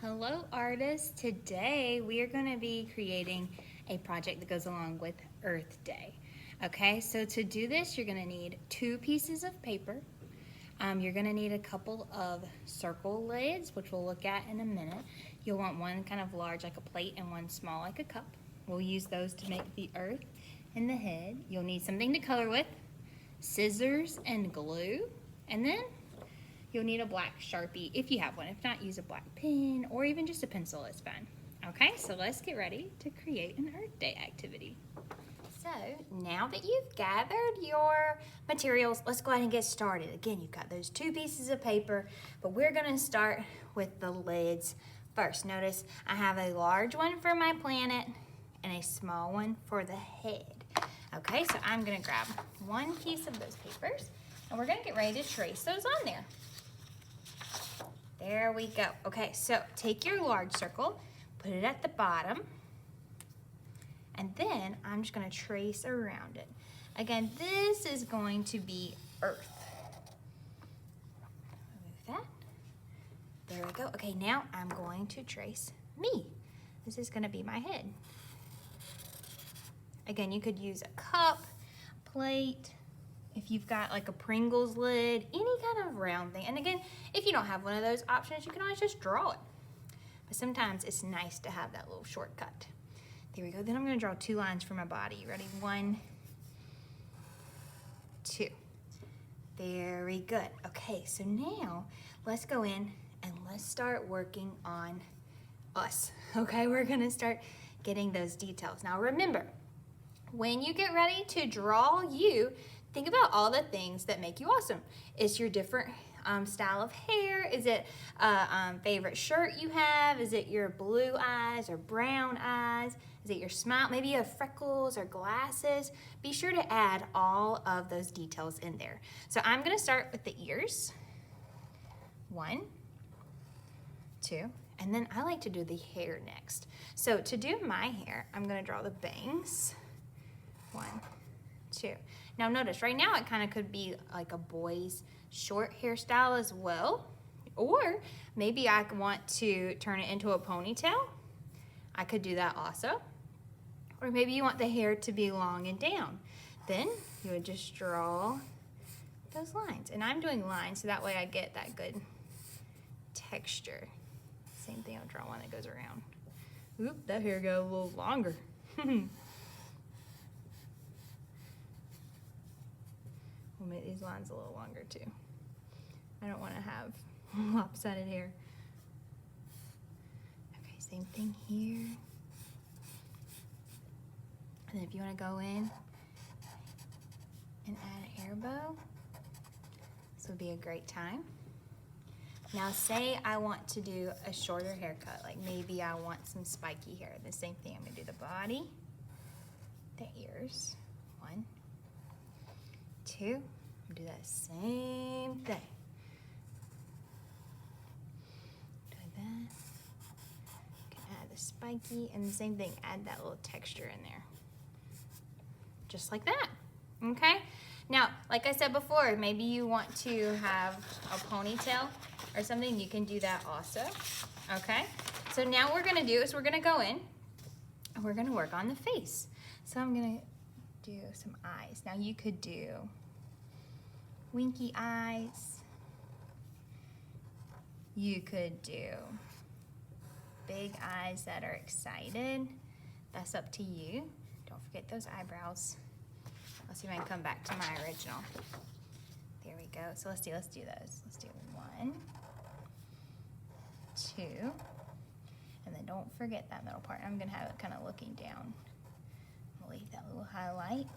Hello artists! Today we are going to be creating a project that goes along with Earth Day. Okay, so to do this you're going to need 2 pieces of paper. You're going to need a couple of circle lids, which we'll look at in a minute. You'll want one kind of large like a plate and one small like a cup. We'll use those to make the earth and the head. You'll need something to color with, scissors and glue, and then you'll need a black Sharpie if you have one. If not, use a black pen or even just a pencil is fine. Okay, so let's get ready to create an Earth Day activity. So now that you've gathered your materials, let's go ahead and get started. Again, you've got those 2 pieces of paper, but we're gonna start with the lids first. Notice I have a large one for my planet and a small one for the head. Okay, so I'm gonna grab 1 piece of those papers and we're gonna get ready to trace those on there. There we go. Okay, so take your large circle, put it at the bottom, and then I'm just going to trace around it. Again, this is going to be Earth. Move that. There we go. Okay, now I'm going to trace me. This is going to be my head. Again, you could use a cup, plate, if you've got like a Pringles lid, any kind of round thing. And again, if you don't have one of those options, you can always just draw it. But sometimes it's nice to have that little shortcut. There we go. Then I'm going to draw 2 lines for my body. You ready? 1, 2. Very good. Okay, so now let's go in and let's start working on us. Okay, we're going to start getting those details. Now remember, when you get ready to draw you, think about all the things that make you awesome. Is your different style of hair? Is it a favorite shirt you have? Is it your blue eyes or brown eyes? Is it your smile? Maybe you have freckles or glasses. Be sure to add all of those details in there. So I'm gonna start with the ears. 1, 2, and then I like to do the hair next. So to do my hair, I'm gonna draw the bangs. 1, 2. Now notice, right now it kind of could be like a boy's short hairstyle as well. Or maybe I want to turn it into a ponytail. I could do that also. Or maybe you want the hair to be long and down. Then you would just draw those lines. And I'm doing lines so that way I get that good texture. Same thing, I'll draw one that goes around. Oop, that hair got a little longer. We'll make these lines a little longer too. I don't want to have lopsided hair. Okay, same thing here. And then if you want to go in and add a hair bow, this would be a great time. Now say I want to do a shorter haircut, like maybe I want some spiky hair. The same thing, I'm going to do the body, the ears. 1, 2, do that same thing. Do that. Can add the spiky and the same thing, add that little texture in there. Just like that, okay? Now, like I said before, maybe you want to have a ponytail or something, you can do that also, okay? So now what we're gonna do is we're gonna go in and we're gonna work on the face. So I'm gonna do some eyes. Now you could do winky eyes. You could do big eyes that are excited. That's up to you. Don't forget those eyebrows. Let's see if I can come back to my original. There we go. So let's do those. Let's do 1, 2, and then don't forget that middle part. I'm gonna have it kind of looking down. I'll leave that little highlight.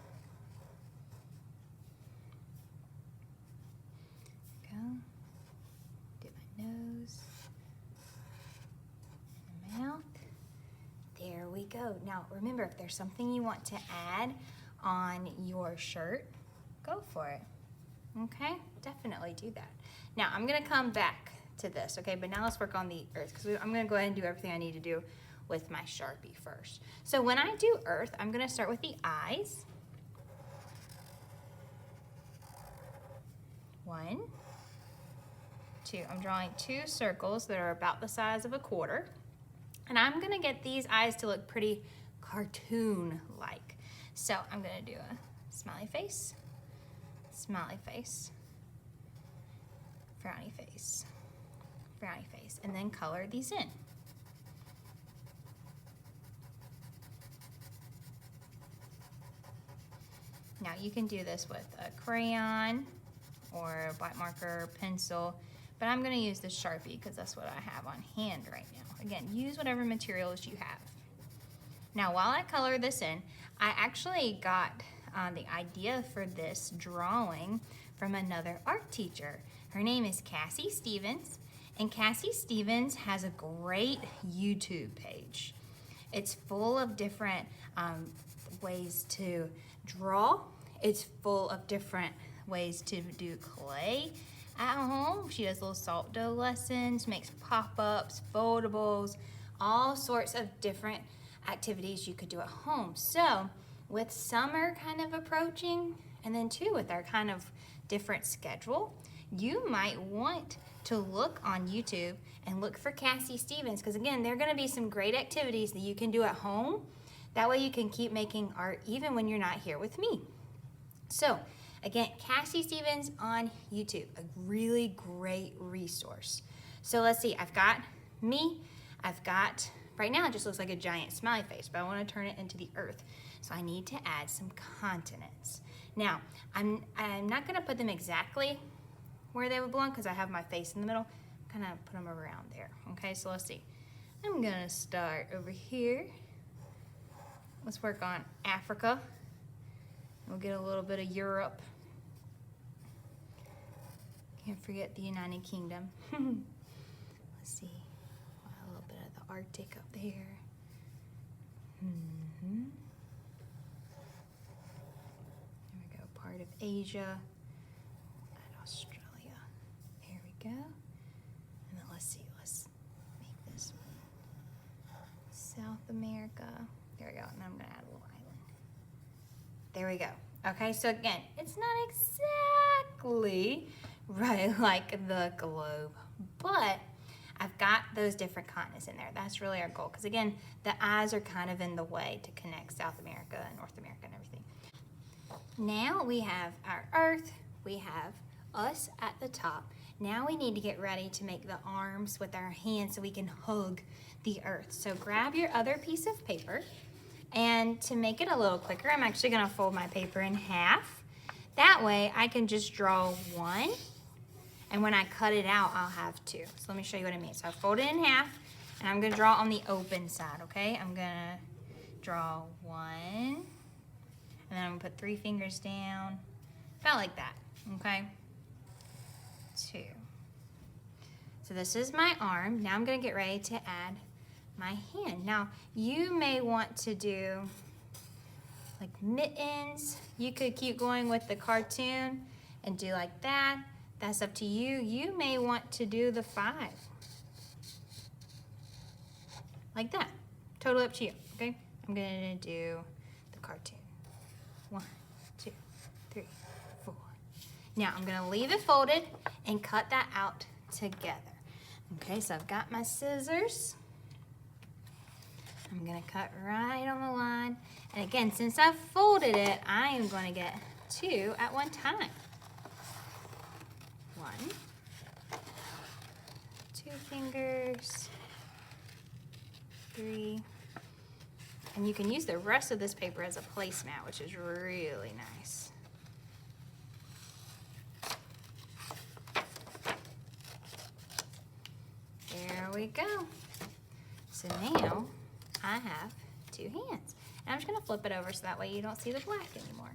Go. Do my nose. And mouth. There we go. Now remember, if there's something you want to add on your shirt, go for it. Okay? Definitely do that. Now I'm gonna come back to this, okay? But now let's work on the earth because I'm gonna go ahead and do everything I need to do with my Sharpie first. So when I do earth, I'm gonna start with the eyes. 1, 2, I'm drawing 2 circles that are about the size of a quarter. And I'm gonna get these eyes to look pretty cartoon-like. So I'm gonna do a smiley face, frowny face, frowny face, and then color these in. Now you can do this with a crayon or a black marker, pencil, but I'm gonna use the Sharpie because that's what I have on hand right now. Again, use whatever materials you have. Now while I color this in, I actually got the idea for this drawing from another art teacher. Her name is Cassie Stevens, and Cassie Stevens has a great YouTube page. It's full of different ways to draw. It's full of different ways to do clay at home. She does little salt dough lessons, makes pop-ups, foldables, all sorts of different activities you could do at home. So with summer kind of approaching, and then too with our kind of different schedule, you might want to look on YouTube and look for Cassie Stevens, because again, there are going to be some great activities that you can do at home. That way you can keep making art even when you're not here with me. So again, Cassie Stevens on YouTube, a really great resource. So let's see, I've got me, right now it just looks like a giant smiley face, but I want to turn it into the earth. So I need to add some continents. Now, I'm not going to put them exactly where they would belong because I have my face in the middle. I'm going to put them around there. Okay, so let's see. I'm going to start over here. Let's work on Africa. We'll get a little bit of Europe. Can't forget the United Kingdom. Let's see. A little bit of the Arctic up there. There we go. Part of Asia and Australia. There we go. And then let's see. Let's make this one. South America. There we go. And then I'm going to add a little island. There we go. Okay, so again, it's not exactly right like the globe, but I've got those different continents in there. That's really our goal, because again, the eyes are kind of in the way to connect South America and North America and everything. Now we have our Earth, we have us at the top. Now we need to get ready to make the arms with our hands so we can hug the Earth. So grab your other piece of paper, and to make it a little quicker, I'm actually gonna fold my paper in half. That way I can just draw one, and when I cut it out, I'll have two. So let me show you what I mean. So I fold it in half, and I'm gonna draw on the open side, okay? I'm gonna draw one, and then I'm gonna put 3 fingers down, about like that, okay? 2. So this is my arm. Now I'm gonna get ready to add my hand. Now, you may want to do like mittens. You could keep going with the cartoon and do like that. That's up to you. You may want to do the 5. Like that. Totally up to you, okay? I'm gonna do the cartoon. 1, 2, 3, 4. Now, I'm gonna leave it folded and cut that out together. Okay, so I've got my scissors. I'm gonna cut right on the line. And again, since I've folded it, I am gonna get 2 at one time. 1, 2 fingers, 3. And you can use the rest of this paper as a placemat, which is really nice. There we go. So now I have 2 hands. And I'm just gonna flip it over so that way you don't see the black anymore.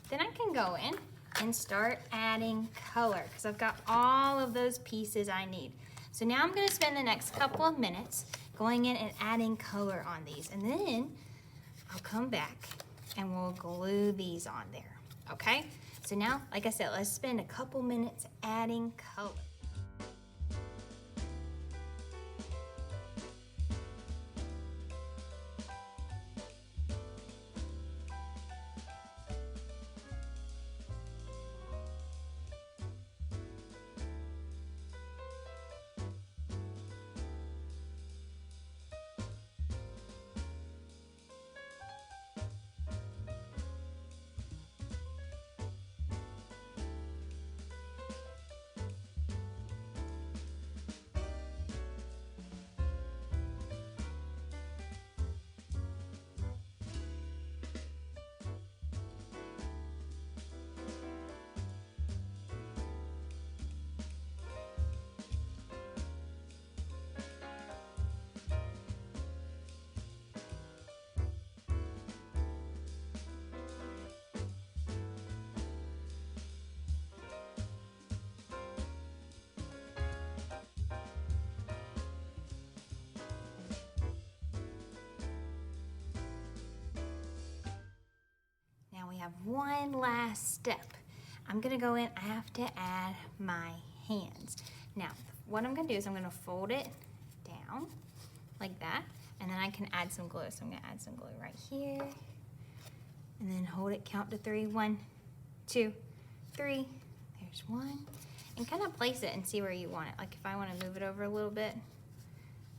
Then I can go in and start adding color because I've got all of those pieces I need. So now I'm gonna spend the next couple of minutes going in and adding color on these. And then I'll come back and we'll glue these on there, okay? So now, like I said, let's spend a couple minutes adding color. have one last step. I'm gonna go in, I have to add my hands. Now, what I'm gonna do is I'm gonna fold it down like that, and then I can add some glue. So I'm gonna add some glue right here, and then hold it, count to 3. 1, 2, 3. There's 1. And kind of place it and see where you want it. Like if I want to move it over a little bit,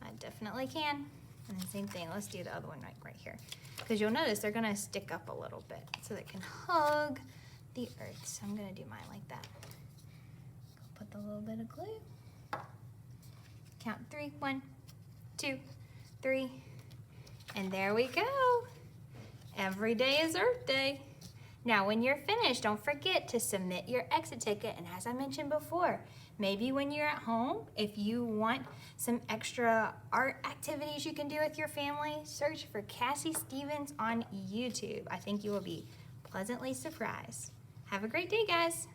I definitely can. And the same thing, let's do the other one right here. Because you'll notice they're gonna stick up a little bit so they can hug the earth. So I'm gonna do mine like that. Put the little bit of glue. Count 3. 1, 2, 3. And there we go. Every day is Earth Day. Now, when you're finished, don't forget to submit your exit ticket. And as I mentioned before, maybe when you're at home, if you want some extra art activities you can do with your family, search for Cassie Stevens on YouTube. I think you will be pleasantly surprised. Have a great day, guys.